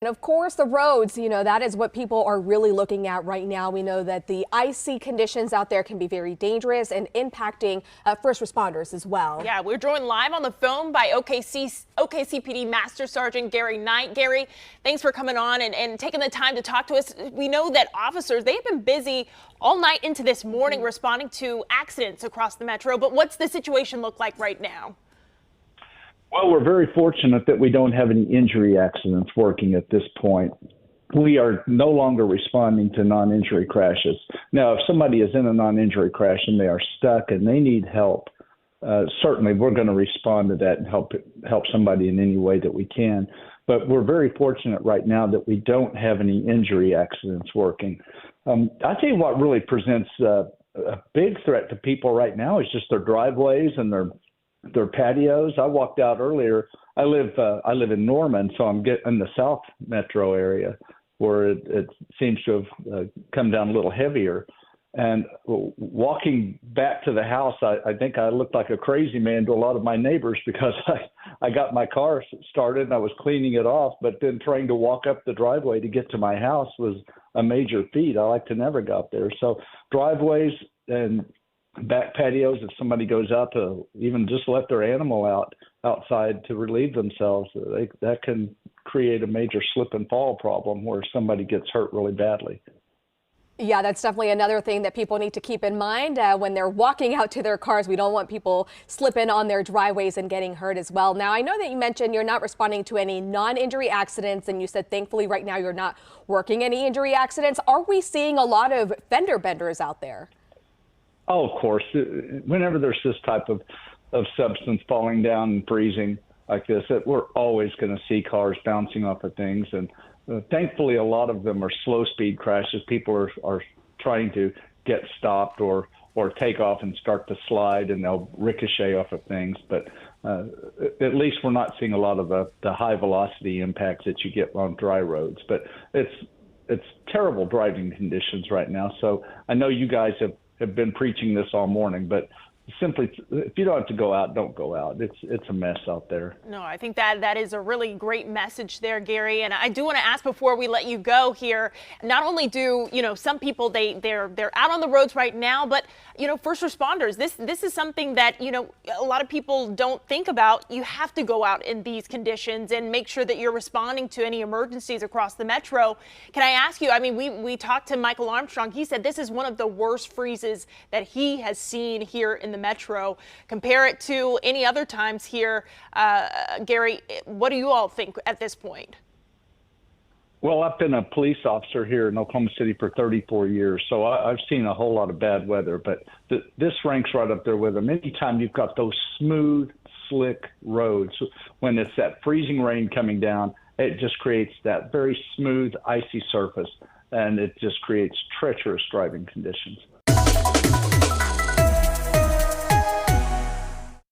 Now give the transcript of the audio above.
And of course, the roads, that is what people are really looking at right now. We know that the icy conditions out there can be very dangerous and impacting first responders as well. Yeah, we're joined live on the phone by OKCPD Master Sergeant Gary Knight. Gary, thanks for coming on and taking the time to talk to us. We know that officers, they've been busy all night into this morning responding to accidents across the metro. But what's the situation look like right now? Well, we're very fortunate that we don't have any injury accidents working at this point. We are no longer responding to non-injury crashes. Now, if somebody is in a non-injury crash and they are stuck and they need help, certainly we're going to respond to that and help somebody in any way that we can. But we're very fortunate right now that we don't have any injury accidents working. I tell you what really presents a big threat to people right now is just their driveways and their patios. I walked out earlier. I live in Norman, so I'm getting in the South Metro area where it seems to have come down a little heavier. And walking back to the house, I think I looked like a crazy man to a lot of my neighbors because I got my car started and I was cleaning it off, but then trying to walk up the driveway to get to my house was a major feat. I like to never go up there. So driveways and back patios, if somebody goes out to even just let their animal outside to relieve themselves, that can create a major slip and fall problem where somebody gets hurt really badly. Yeah, that's definitely another thing that people need to keep in mind when they're walking out to their cars. We don't want people slipping on their driveways and getting hurt as well. Now, I know that you mentioned you're not responding to any non-injury accidents, and you said thankfully right now you're not working any injury accidents. Are we seeing a lot of fender benders out there? Oh, of course. Whenever there's this type of substance falling down and freezing like this, we're always going to see cars bouncing off of things. And thankfully, a lot of them are slow speed crashes. People are trying to get stopped or take off and start to slide, and they'll ricochet off of things. But at least we're not seeing a lot of the high velocity impacts that you get on dry roads. But it's terrible driving conditions right now. So I know you guys have been preaching this all morning, but simply, if you don't have to go out, don't go out. It's a mess out there. No, I think that is a really great message there, Gary. And I do want to ask before we let you go here, not only do, some people, they're out on the roads right now, but, first responders, this is something that, a lot of people don't think about. You have to go out in these conditions and make sure that you're responding to any emergencies across the metro. Can I ask you, we talked to Michael Armstrong. He said this is one of the worst freezes that he has seen here in the metro. Compare it to any other times here. Gary, what do you all think at this point? Well, I've been a police officer here in Oklahoma City for 34 years, so I've seen a whole lot of bad weather, but this ranks right up there with them. Anytime you've got those smooth, slick roads, when it's that freezing rain coming down, it just creates that very smooth, icy surface, and it just creates treacherous driving conditions.